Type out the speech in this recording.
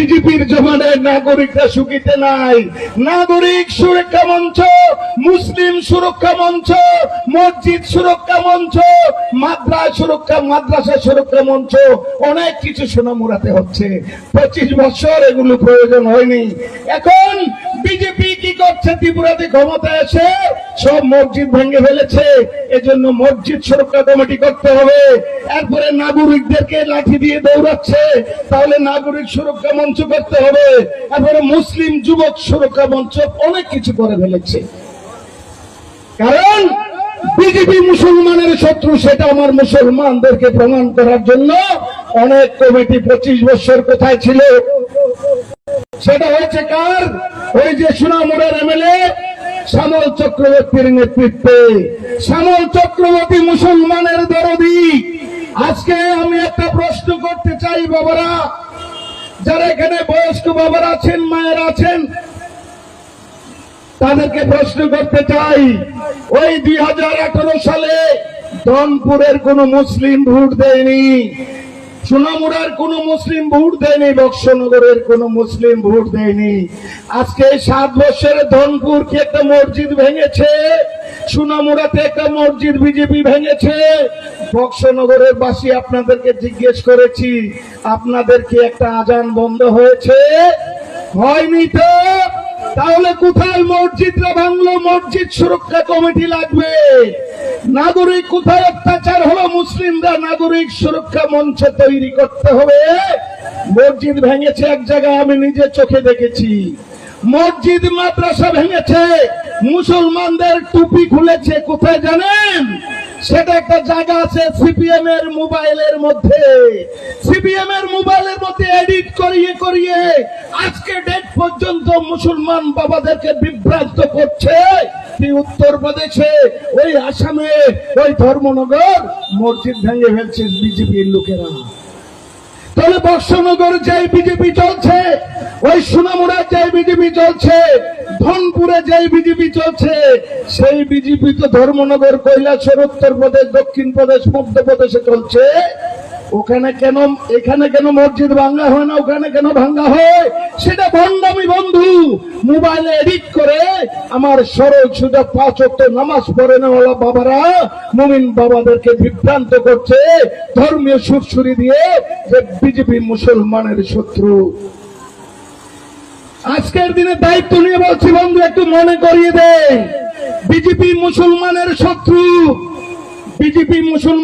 বিজেপির জমানায় নাগরিকরা সুখিতে নাই। নাগরিক সুরক্ষা মঞ্চ, মুসলিম সুরক্ষা মঞ্চ, মসজিদ সুরক্ষা মঞ্চ, মাদ্রাসা সুরক্ষা মঞ্চ, অনেক কিছু সোনামুড়াতে হচ্ছে। 25 বছর এগুলো প্রয়োজন হয়নি। এখন বিজেপি কি করছে? ত্রিপুরাতে ক্ষমতা এসে সব মসজিদ ভেঙে ফেলেছে। এজন্য মসজিদ সুরক্ষা কমিটি করতে হবে। এরপরে নাগরিকদেরকে লাঠি দিয়ে দৌড়াচ্ছে, তাহলে নাগরিক সুরক্ষা মঞ্চ করতে হবে। এরপরে মুসলিম যুবক সুরক্ষা মঞ্চ, অনেক কিছু করে ফেলেছে। কারণ বিজেপি মুসলমানের শত্রু, সেটা আমার মুসলমানদেরকে প্রমাণ করার জন্য অনেক কমিটি 25 বছর কোথায় ছিল? সেটা হয়েছে কার? ওই যে সোনামুড়ার এমএলএ শ্যামল চক্রবর্তীর নেতৃত্বে। শ্যামল চক্রবর্তী মুসলমানের দরদি। আজকে আমি একটা প্রশ্ন করতে চাই, বাবারা, যারা এখানে বয়স্ক বাবারা আছেন, মায়েরা আছেন, তাদেরকে প্রশ্ন করতে চাই, ওই 2018 সালে ধনপুরের কোন মুসলিম ভোট দেয়নি, সোনামুড়ার কোন মুসলিম ভোট দেয়নি, বক্সনগরের কোন মুসলিম ভোট দেয়নি। আজকে 7 বছরে ধনপুর কি একটা মসজিদ ভেঙেছে? সোনামুড়াতে একটা মসজিদ বিজেপি ভেঙেছে। বক্সনগরের বাসী আপনাদেরকে জিজ্ঞেস করেছি, আপনাদের কি একটা আজান বন্ধ হয়েছে? হয়নি তো। তাহলে কোথায় মসজিদরা ভাঙলো? মসজিদ সুরক্ষা কমিটি লাগবে। নাগরিক কোথায় অত্যাচার হলো? মুসলিমরা নাগরিক সুরক্ষা মঞ্চ তৈরি করতে হবে। মসজিদ ভেঙেছে এক জায়গায়, আমি নিজে চোখে দেখেছি। মসজিদ মাদ্রাসা ভেঙেছে, মুসলমানদের টুপি খুলেছে। কোথায় জানেন? সেটা একটা জায়গা আছে সিপিএম এর মোবাইলের মধ্যে। সিপিএম এর মোবাইলের মধ্যে এডিট করিয়ে আজকে ডেট পর্যন্ত মুসলমান বাবাদেরকে বিভ্রান্ত করছে। উত্তরপ্রদেশে, ওই আসামে, ওই ধর্মনগর মসজিদ ভেঙে ফেলছে বিজেপির লোকেরা। তাহলে বক্সনগর যে বিজেপি চলছে, ওই সোনামুড়া যে বিজেপি চলছে, ধনপুরে যে বিজেপি চলছে, সেই বিজেপি তো ধর্মনগর, কৈলাসহর, উত্তরপ্রদেশ, দক্ষিণ প্রদেশ, মধ্যপ্রদেশে চলছে। ওখানে কেন, এখানে কেন মসজিদ ভাঙ্গা হয় না? ওখানে কেন ভাঙ্গা হয়? সেটা ভণ্ডামি বন্ধু। মোবাইলে এডিট করে আমার সরল সোজা 5 ওয়াক্ত নামাজ পড়ে নেওয়ালা বাবারা, মুমিন বাবাদেরকে বিভ্রান্ত করছে ধর্মীয় সুরসুরি দিয়ে, যে বিজেপি মুসলমানের শত্রু। আজকের দিনে দায়িত্ব নিয়ে বলছি বন্ধু, একটু মনে করিয়ে দে, বিজেপি মুসলমানের শত্রু। বিজেপি মুসলমান